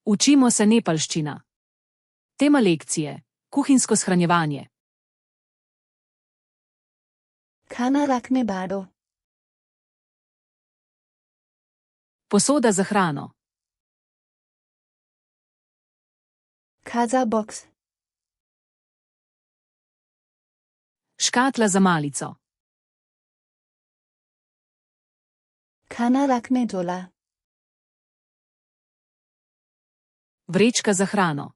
Učimo se nepalščina. Tema lekcije: kuhinjsko shranjevanje. खाना राख्ने भाँडो Posoda za hrano. खाजा बक्स Škatla za malico. खाना राख्ने झोला Vrečka za hrano.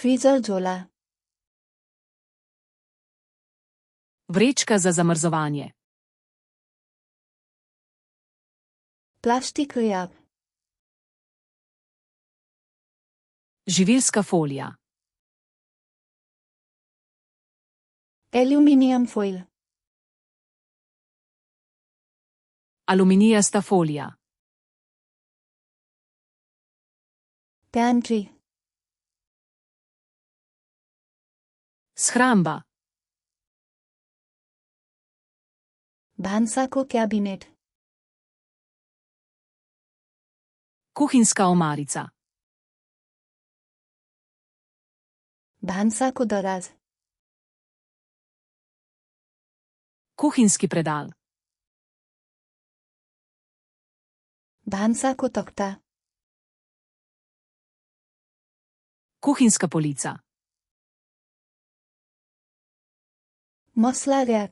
फ्रिजर झोला Vrečka za zamrzovanje. Plastic wrap Živilska folija. Aluminium foil Aluminijasta folija. Pantry Shramba. भान्साको cabinet Kuhinjska omarica. भान्साको दराज Kuhinjski predal. भान्साको तख्ता Kuhinjska polica. मसला र्याक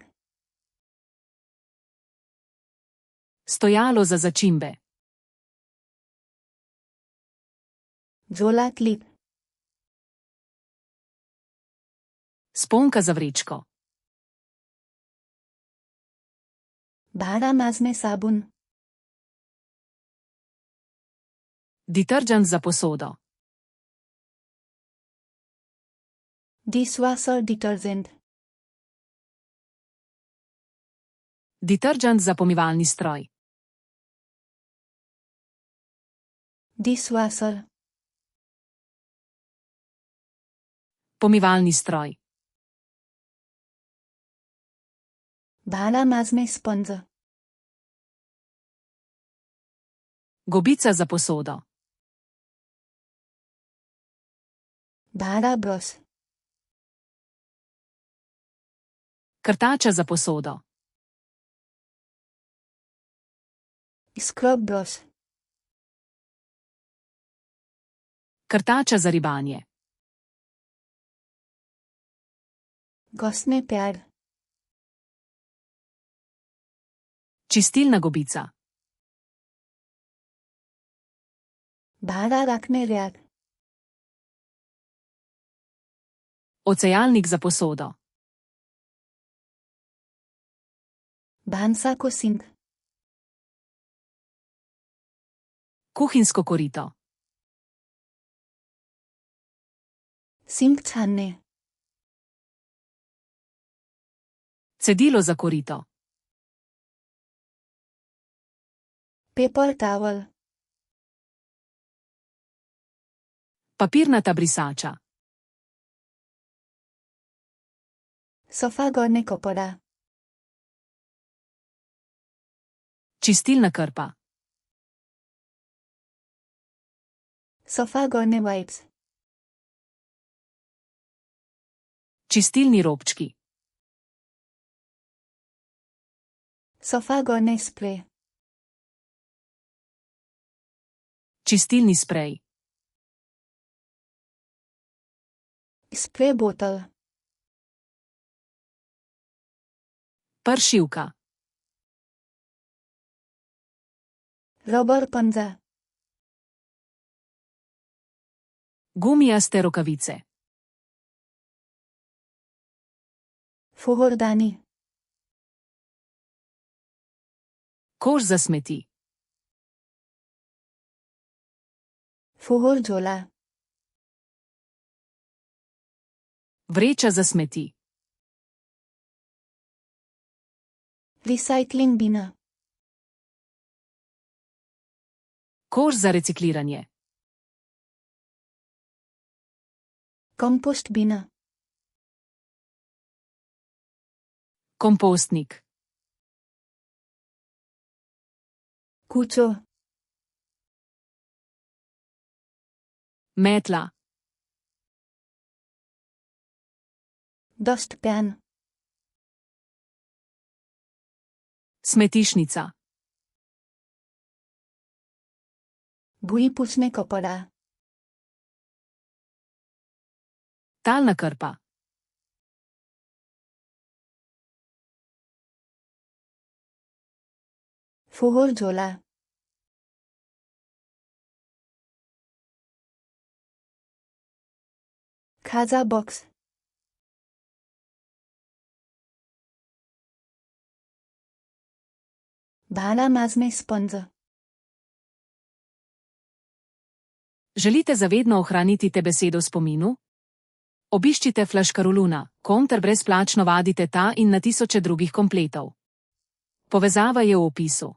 Stojalo za začimbe. झोला क्लिप Sponka za vrečko. भाँडा माझ्ने साबुन Diterdžent za posodo. Dishwasher detergent Diterdžent za pomivalni stroj. Dishwasher Pomivalni stroj. भाँडा माझ्ने स्पन्ज Gobica za posodo. भाँडा brush Krtača za posodo. Scrub brush Krtača za ribanje. घस्ने pad Čistilna gobica. भाँडा राख्ने rack Ocejalnik za posodo. भान्साको sync Kuhinjsko korito. Sync छान्ने Cedilo za korito. Paper towel Papirnata brisača. सफा गर्ने कपडा Čistilna krpa. सफा गर्ने वाइप्स Čistilni robčki. सफा गर्ने स्प्रे Čistilni sprej. स्प्रे बोतल Pršilka. रबर पन्जा Gumijaste rokavice. फोहोरदानी Koš za smeti. फोहोर झोला Vreča za smeti. रिसाइक्लिङ बिन Koš za recikliranje. कम्पोस्ट बिन Kompostnik. कुचो Metla. डस्टप्यान Smetišnica. भुइँ पुछ्ने कपडा Talna krpa. फोहोर झोला खाजा बक्स भाँडा माझ्ने sponge Želite zavedno ohraniti te besedo v spominu? Obiščite Flaškaroluna, ter brezplačno vadite ta in na tisoče drugih kompletov. Povezava je v opisu.